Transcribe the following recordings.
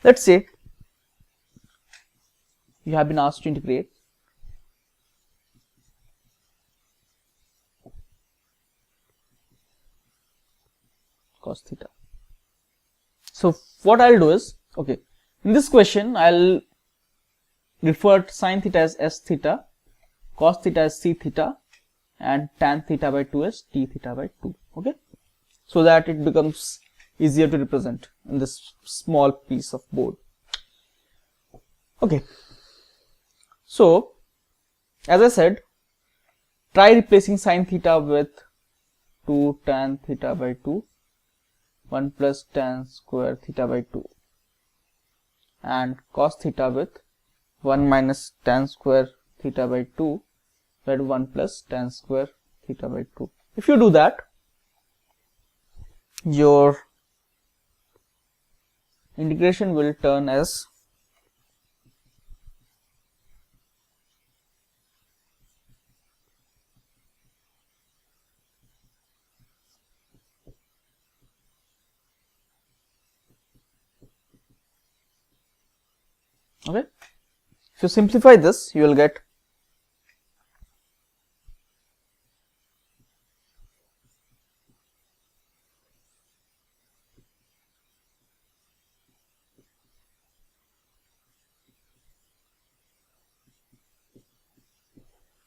Let's say you have been asked to integrate cos theta. So what I'll do is, okay, in this question I'll refer to sin theta as s theta, cos theta as c theta, and tan theta by 2 as t theta by 2. Okay, so that it becomes easier to represent in this small piece of board. Okay, so as I said, try replacing sin theta with 2 tan theta by 2, 1 plus tan square theta by 2, and cos theta with 1 minus tan square theta by 2, where 1 plus tan square theta by 2. If you do that, your integration will turn as okay. If you simplify this, you will get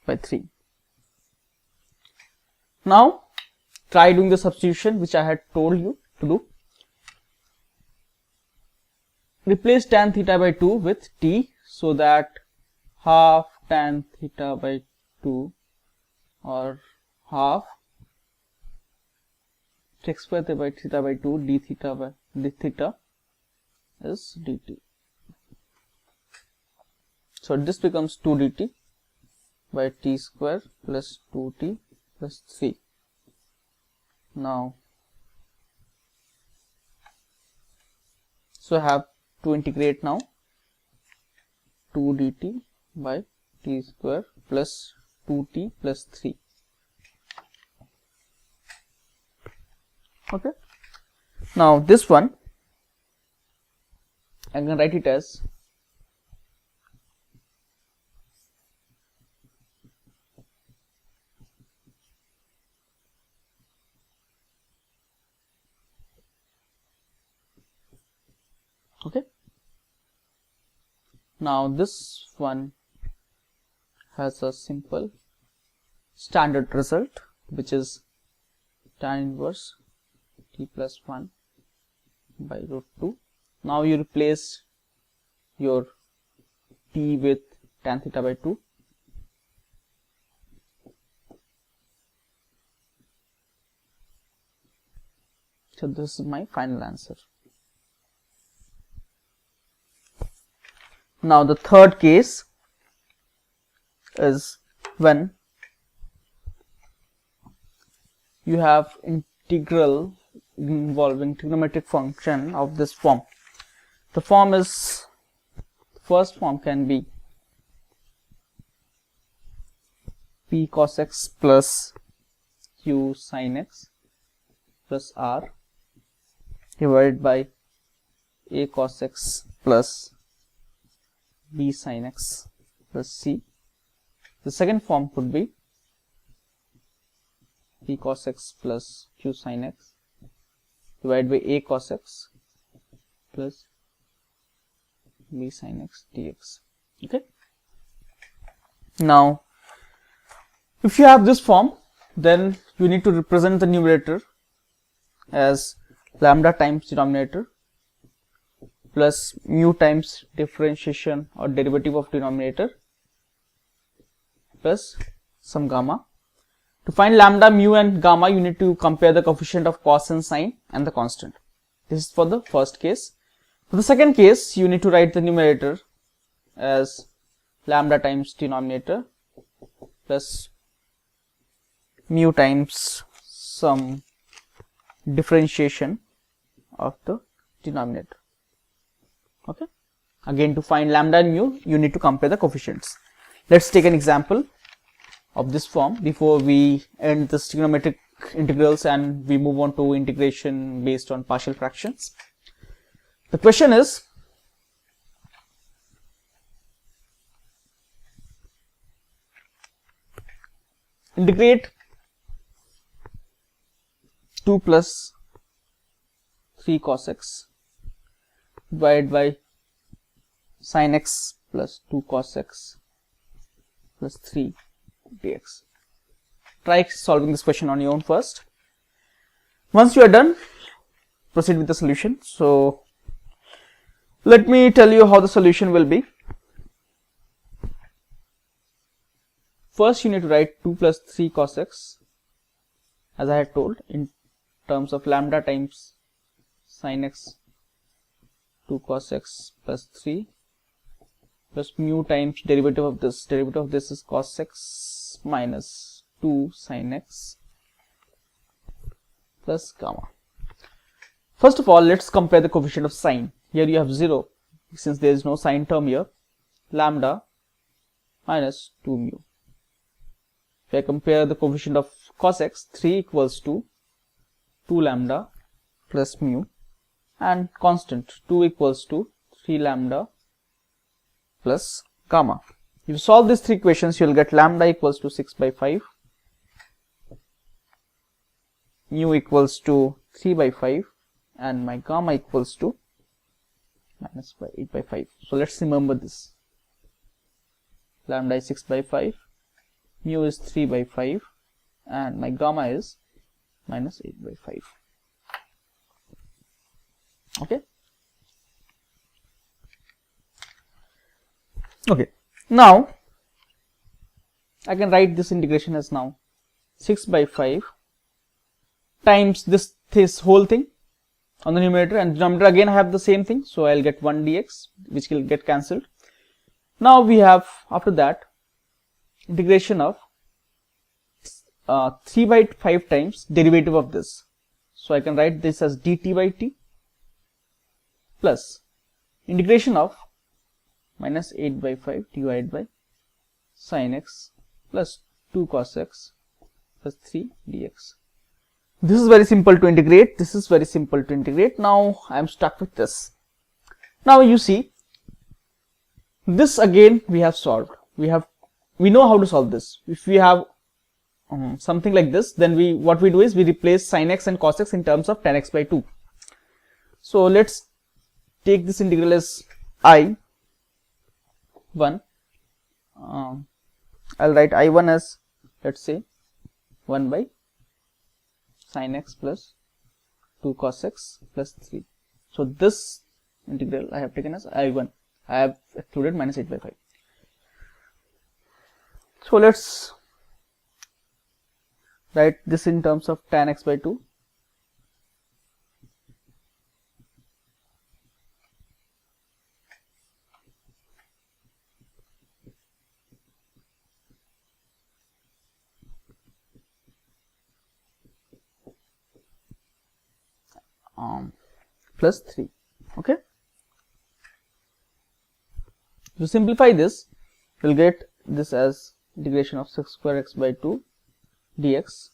by 3. Now try doing the substitution which I had told you to do. Replace tan theta by 2 with t, so that half tan theta by 2 or half x square by theta by 2 d theta by d theta is dt. So this becomes 2 dt by t square plus 2t plus 3. Now, so I have to integrate now 2 dt by t square plus 2t plus 3. Okay. Now this one I can write it as okay. Now this one has a simple standard result, which is tan inverse t plus 1 by root 2. Now you replace your t with tan theta by 2. So this is my final answer. Now the third case is when you have integral involving trigonometric function of this form. The form is, first form can be p cos x plus q sin x plus r divided by a cos x plus b sin x plus c. The second form could be p cos x plus q sin x divided by a cos x plus b sin x dx. Okay. Now if you have this form, then you need to represent the numerator as lambda times denominator plus mu times differentiation or derivative of denominator plus some gamma. To find lambda, mu and gamma, you need to compare the coefficient of cos and sine and the constant. This is for the first case. For the second case, you need to write the numerator as lambda times denominator plus mu times some differentiation of the denominator. Okay. Again, to find lambda and mu, you need to compare the coefficients. Let's take an example of this form before we end the trigonometric integrals and we move on to integration based on partial fractions. The question is, integrate 2 plus 3 cos x divided by sin x plus 2 cos x plus 3 dx. Try solving this question on your own first. Once you are done, proceed with the solution. So let me tell you how the solution will be. First you need to write 2 plus 3 cos x, as I had told, in terms of lambda times sin x 2 cos x plus 3 plus mu times derivative of this. Derivative of this is cos x minus 2 sin x plus gamma. First of all, let's compare the coefficient of sine. Here you have 0, since there is no sine term here. Lambda minus 2 mu. If I compare the coefficient of cos x, 3 equals to 2 lambda plus mu, and constant 2 equals to 3 lambda plus gamma. If you solve these three equations, you will get lambda equals to 6 by 5, mu equals to 3 by 5, and my gamma equals to minus 8 by 5. So let's remember this. Lambda is 6 by 5, mu is 3 by 5, and my gamma is minus 8 by 5. Okay. Okay. Now I can write this integration as now 6 by 5 times this whole thing on the numerator, and denominator again I have the same thing, so I'll get 1 dx, which will get cancelled. Now we have, after that, integration of 3 by 5 times derivative of this. So I can write this as dt by t plus integration of minus 8 by 5 divided by sin x plus 2 cos x plus 3 dx. This is very simple to integrate. This is very simple to integrate. Now I am stuck with this. Now you see, this again we have solved. We know how to solve this. If we have something like this, then what we do is we replace sin x and cos x in terms of tan x by 2. So let's take this integral as I1. I'll write I1 as, let's say, 1 by sin x plus 2 cos x plus 3. So this integral I have taken as I1. I have excluded minus 8 by 5. So let's write this in terms of tan x by 2. Plus 3. Okay. To simplify this, we'll get this as integration of 6 square x by 2 dx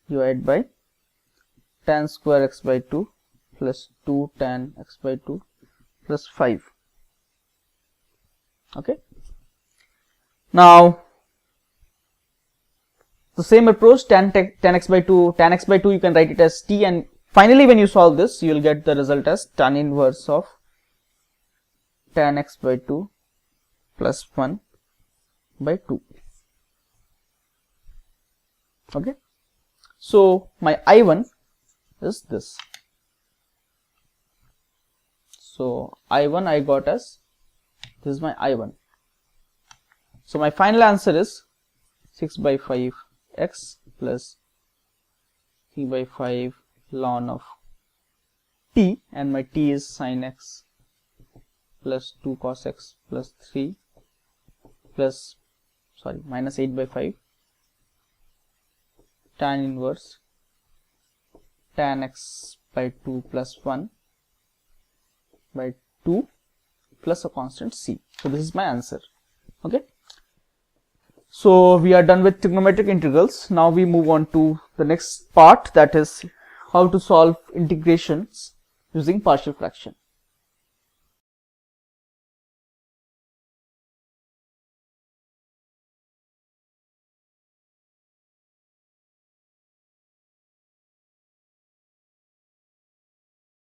divided by tan square x by 2 plus 2 tan x by 2 plus 5. Okay. Now the same approach, tan x by 2 you can write it as t, and finally when you solve this, you will get the result as tan inverse of tan x by 2 plus 1 by 2. Okay. So my I1 is this. So I1 I got as, this is my I1. So my final answer is 6 by 5 x plus 3 by 5 ln of t, and my t is sin x plus 2 cos x plus 3 plus, minus 8 by 5 tan inverse tan x by 2 plus 1 by 2 plus a constant c. So this is my answer. Okay. So we are done with trigonometric integrals. Now we move on to the next part, that is how to solve integrations using partial fraction.